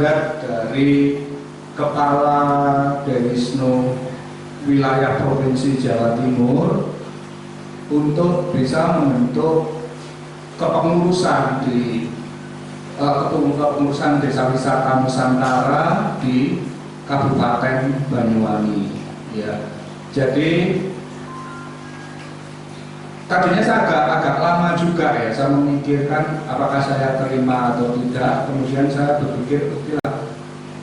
mandat dari Kepala Dewisnu Wilayah Provinsi Jawa Timur untuk bisa membentuk kepengurusan di kepengurusan Desa Wisata Nusantara di Kabupaten Banyuwangi. Ya, jadi tadinya saya agak lama juga ya, saya memikirkan apakah saya terima atau tidak. Kemudian saya berpikir, oke lah,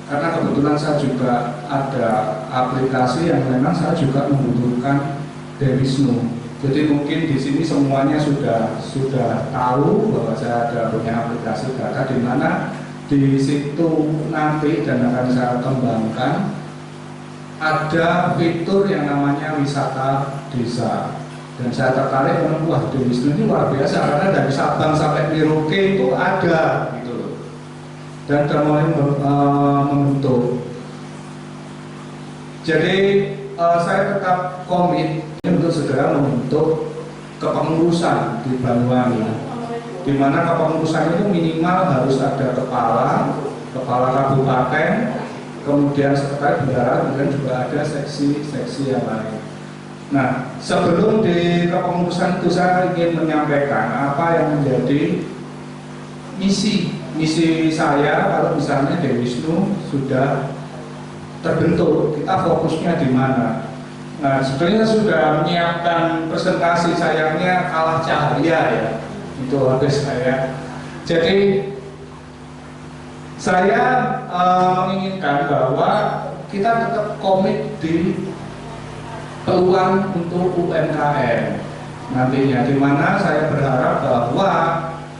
karena kebetulan saya juga ada aplikasi yang memang saya juga membutuhkan Dewisnu. Jadi mungkin di sini semuanya sudah tahu bahwa saya ada punya aplikasi data, di mana di situ nanti dan akan saya kembangkan ada fitur yang namanya wisata desa. Dan saya tertarik dengan wah, Dewisnu ini luar biasa karena dari Sabang sampai Merauke itu ada gitu loh. Dan sudah mulai membentuk. Jadi saya tetap komit untuk segera membentuk kepengurusan di Banyuwangi, di mana kepengurusan itu minimal harus ada kepala kabupaten, kemudian sekretaris bendahara, kemudian juga ada seksi-seksi yang lain. Nah, sebelum di kepengurusan itu saya ingin menyampaikan apa yang menjadi misi saya kalau misalnya Dewisnu sudah terbentuk, kita fokusnya di mana. Nah, sebenarnya sudah menyiapkan presentasi, sayangnya kalah cahaya ya, itu habis saya. Jadi saya menginginkan bahwa kita tetap komit di peluang untuk UMKM nantinya, di mana saya berharap bahwa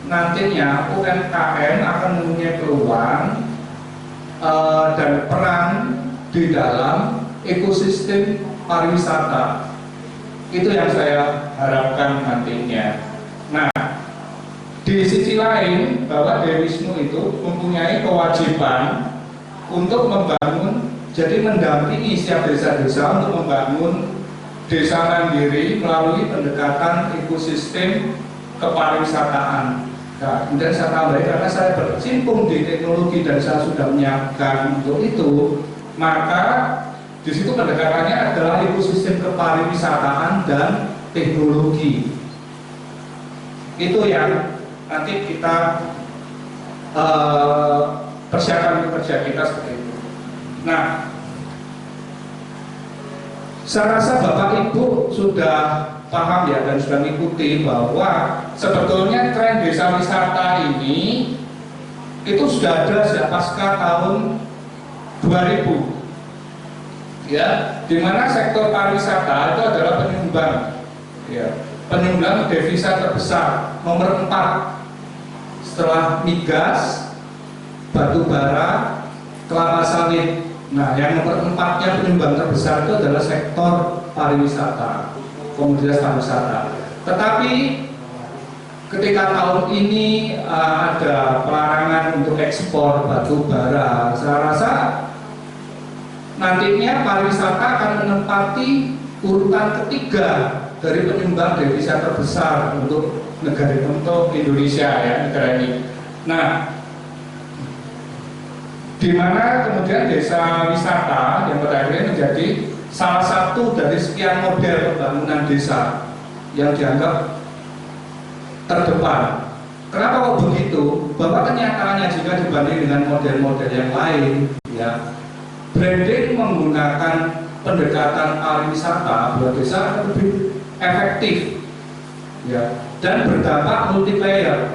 nantinya UMKM akan mempunyai peluang dan peran di dalam ekosistem pariwisata. Itu yang saya harapkan nantinya. Nah, di sisi lain bahwa Dewisnu itu mempunyai kewajiban untuk membangun, jadi mendampingi setiap desa-desa untuk membangun desa mandiri melalui pendekatan ekosistem kepariwisataan. Nah, kemudian saya tambahkan, karena saya berkecimpung di teknologi dan saya sudah menyiapkan untuk itu, maka di situ pendekatannya adalah ekosistem kepariwisataan dan teknologi. Itu yang nanti kita persiapkan kerja kita seperti itu. Nah, saya rasa Bapak Ibu sudah paham ya dan sudah mengikuti bahwa sebetulnya tren desa wisata ini itu sudah ada sejak pasca tahun 2000 ya, di mana sektor pariwisata itu adalah penyumbang ya, penyumbang devisa terbesar nomor 4 setelah migas, batu bara, kelapa sawit. Nah, yang nomor 4-nya penyumbang terbesar itu adalah sektor pariwisata, komoditas pariwisata. Tetapi ketika tahun ini ada pelarangan untuk ekspor batu bara, saya rasa nantinya pariwisata akan menempati urutan ketiga dari penyumbang devisa terbesar untuk negara, untuk Indonesia ya, negara ini. Nah, di mana kemudian desa wisata yang pada akhirnya menjadi salah satu dari sekian model pembangunan desa yang dianggap terdepan. Kenapa kok begitu? Bahwa kenyataannya jika dibanding dengan model-model yang lain, ya, branding menggunakan pendekatan pariwisata buat desa lebih efektif, ya, dan berdampak multiplayer.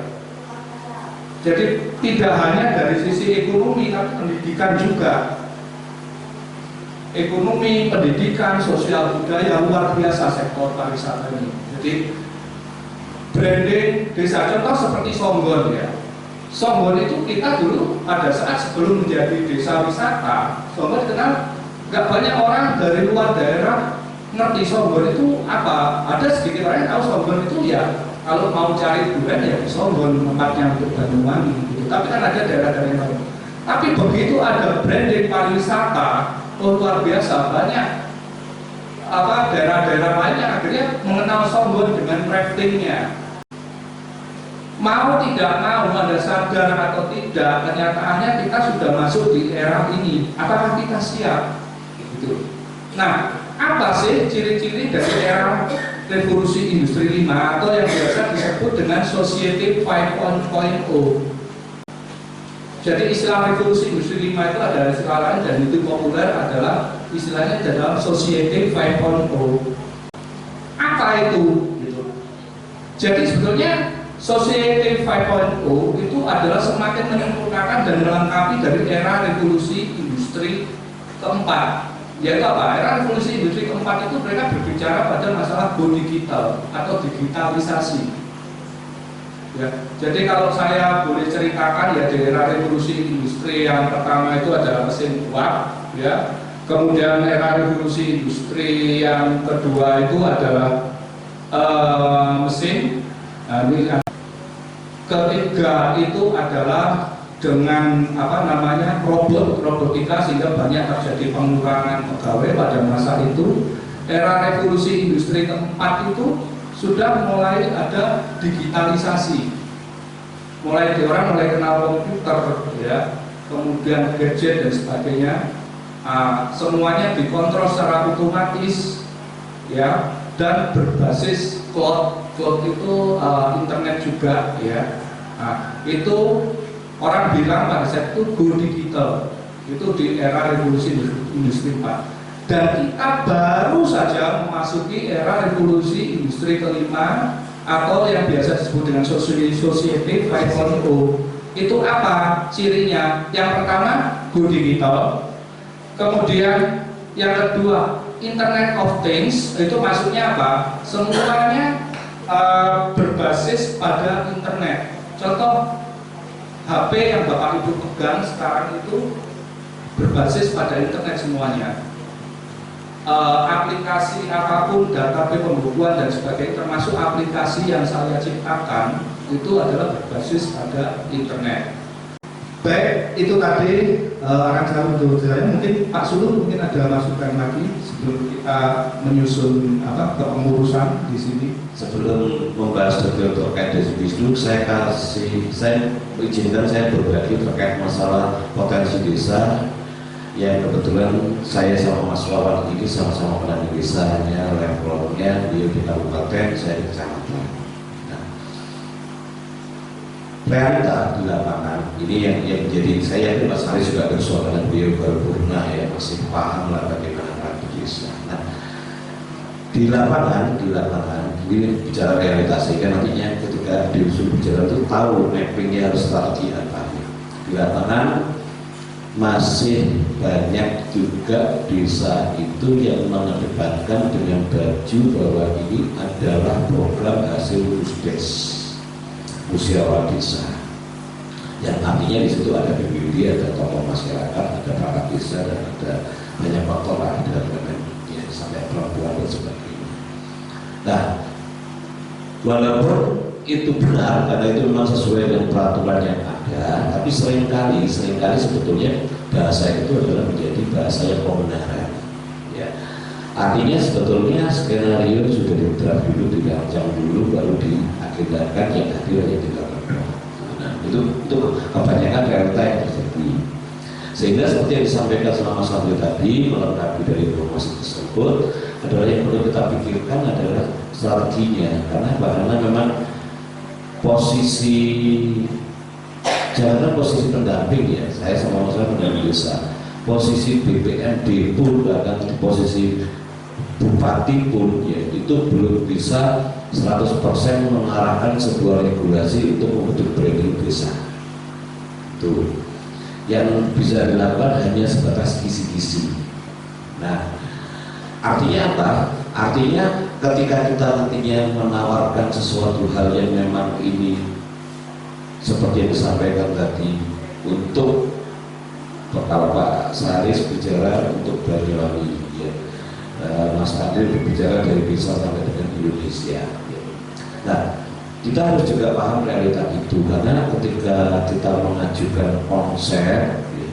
Jadi tidak hanya dari sisi ekonomi, tapi pendidikan juga. Ekonomi, pendidikan, sosial budaya, luar biasa sektor pariwisata ini. Jadi branding desa, contoh seperti Songgon ya. Songgon itu kita dulu pada saat sebelum menjadi desa wisata, Songgon dikenal, nggak banyak orang dari luar daerah ngerti Songgon itu apa. Ada sedikit orang yang tahu Songgon itu ya, kalau mau cari durian ya Songgon tempatnya untuk Banyuwangi gitu. Tapi kan ada daerah-daerah lain. Tapi begitu ada branding pariwisata, oh luar biasa, banyak daerah-daerah lainnya akhirnya mengenal Songgon dengan craftingnya. Mau tidak mau, Anda sadar atau tidak, kenyataannya kita sudah masuk di era ini. Apakah kita siap? Gitu. Nah, apa sih ciri-ciri dari era revolusi industri 5 atau yang biasa disebut dengan Society 5.0? Jadi istilah revolusi industri 5 itu adalah istilah lain dan itu populer adalah istilahnya dalam Society 5.0. Apa itu? Gitu. Jadi sebetulnya Society 5.0 itu adalah semakin menyempurnakan dan melengkapi dari era revolusi industri keempat. Yaitu apa? Era revolusi industri keempat itu mereka berbicara pada masalah go digital atau digitalisasi. Ya, jadi kalau saya boleh ceritakan ya di era revolusi industri yang pertama itu adalah mesin uap, ya. Kemudian era revolusi industri yang kedua itu adalah mesin. Nah, ini ketiga itu adalah dengan robotika sehingga banyak terjadi pengurangan pegawai pada masa itu. Era revolusi industri keempat itu sudah mulai ada digitalisasi, mulai orang mulai kenal komputer, ya, kemudian gadget dan sebagainya. Semuanya dikontrol secara otomatis, ya, dan berbasis cloud. Cloud itu internet juga, ya. Itu orang bilang pada saat itu go digital, itu di era revolusi industri 4. Dan kita baru saja memasuki era revolusi industri kelima atau yang biasa disebut dengan Society 5.0. Itu apa cirinya? Yang pertama go digital, kemudian yang kedua Internet of Things. Itu maksudnya apa? Semuanya berbasis pada internet. Contoh HP yang Bapak Ibu pegang sekarang itu berbasis pada internet semuanya. Aplikasi apapun, data pembukuan dan sebagainya, termasuk aplikasi yang saya ciptakan itu adalah berbasis pada internet. Baik, itu tadi akan untuk saya. Mungkin Pak Sulu mungkin ada masukan lagi sebelum kita menyusun kepengurusan di sini. Sebelum membahas detail terkait desa, saya izinkan saya berbagi terkait masalah potensi desa yang kebetulan saya sama Mas Wawan ini sama-sama pernah di desanya, levelnya dia di kabupaten, saya di kecamatan. Nah, realita di lapangan ini yang jadi saya yakin Mas Haris juga bersuara dengan beliau baru pernah ya masih paham lah bagaimana di desa. Nah, di lapangan ini bicara realitas sehingga nantinya ketika diusul bicara itu tahu mappingnya harus strategi apa. Di lapangan masih banyak juga desa itu yang mengedepankan dengan baju bahwa ini adalah program hasil Rusdes, musyawarah desa, yang artinya di situ ada PBB, ada tokoh masyarakat, ada perangkat desa dan ada banyak faktor lah, ada ya, sampai perempuan dan sebagainya. Nah, walaupun itu benar karena itu memang sesuai dengan peraturan yang ada, tapi seringkali sebetulnya bahasa itu adalah menjadi bahasa yang pembenaran, ya. Artinya sebetulnya skenario sudah diterap dulu, dirancang dulu, baru diagendakan yang hadir hanya tinggal berdoa. Nah, itu kebanyakan realita yang terjadi. Sehingga seperti yang disampaikan selama sampai tadi, melengkapi dari informasi tersebut adalah yang perlu kita pikirkan adalah strateginya, karena memang posisi pendamping ya, saya sama Mas pendamping desa, posisi BPMD pun bahkan posisi bupati pun ya itu belum bisa 100% mengarahkan sebuah regulasi untuk membentuk branding desa. Itu yang bisa dilakukan hanya sebatas kisi-kisi. Nah, artinya apa? Artinya ketika kita nantinya menawarkan sesuatu hal yang memang ini seperti yang disampaikan tadi, untuk kalau Pak Saris bicara untuk Banyuwangi, ya, Mas Adil berbicara dari desa sampai dengan Indonesia. Ya. Nah, kita harus juga paham realita itu, karena ketika kita mengajukan konsep, ya,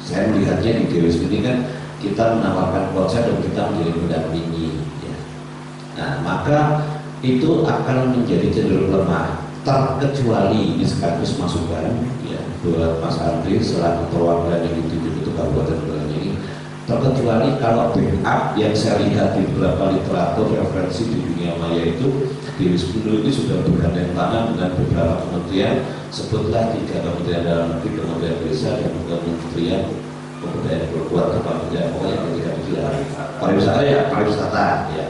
saya melihatnya di Dewas ini kan kita menawarkan konsep dan kita menjadi pendampingi. Ya. Nah, maka itu akan menjadi cenderung lemah, terkecuali ini sekaligus masukan ya buat Mas Andri selaku perwakilan yang ditunjuk untuk Kabupaten Boyolali ini, terkecuali kalau backup yang saya lihat di beberapa literatur referensi di dunia maya itu Dewas Benu ini sudah bergandeng tangan dengan beberapa kementerian, sebutlah 3 kementerian dalam negeri, kementerian desa, dan kementerian pemberdayaan keluarga, kementerian pokoknya ketika digelar pariwisata ya.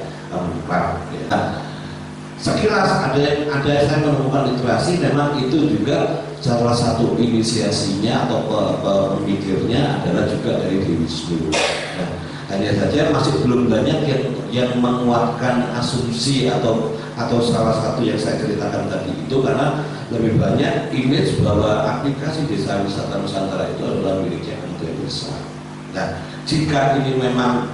Sekilas ada saya menemukan literasi, memang itu juga salah satu inisiasinya atau pemikirnya adalah juga dari Dewas Benu. Nah, hanya saja masih belum banyak yang menguatkan asumsi atau salah satu yang saya ceritakan tadi itu, karena lebih banyak image bahwa aplikasi desa wisata Nusantara itu adalah miliknya Kementerian Desa. Nah, jika ini memang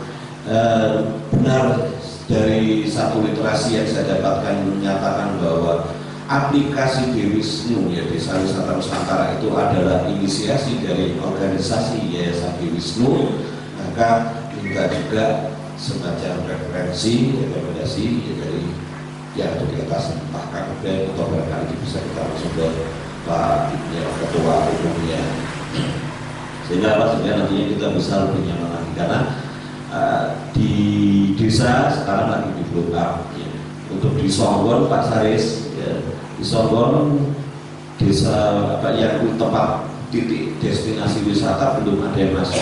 benar dari satu literasi yang saya dapatkan menyatakan bahwa aplikasi Dewas Benu ya Desa Wisata Nusantara itu adalah inisiasi dari organisasi Yayasan Dewas Benu, maka minta juga semacam referensi, rekomendasi ya dari yang ada di atas entah KPP atau barangkali bisa kita langsung ke Pak ya, Ketua Umumnya, sehingga nantinya kita bisa lebih nyaman lagi, karena di desa sekarang lagi di blow up ya. Untuk di Songgon Pak Saris ya, di Songgon desa yang tempat titik destinasi wisata belum ada yang masuk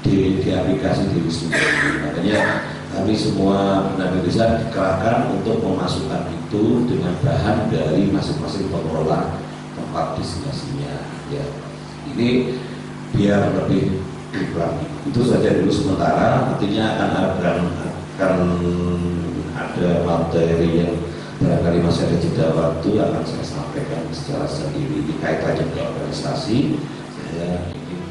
di aplikasi Dewas Benu. Makanya kami semua pendamping desa dikerahkan untuk memasukkan itu dengan bahan dari masing-masing pengelola tempat destinasinya ya. Ini biar lebih lagi. Itu saja dulu sementara, nantinya akan ada materi yang barangkali masih ada jeda waktu akan saya sampaikan secara sendiri kaitannya dengan organisasi. Saya ingin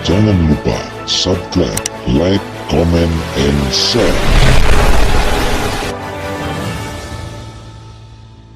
Jangan lupa subscribe, like, comment, and share.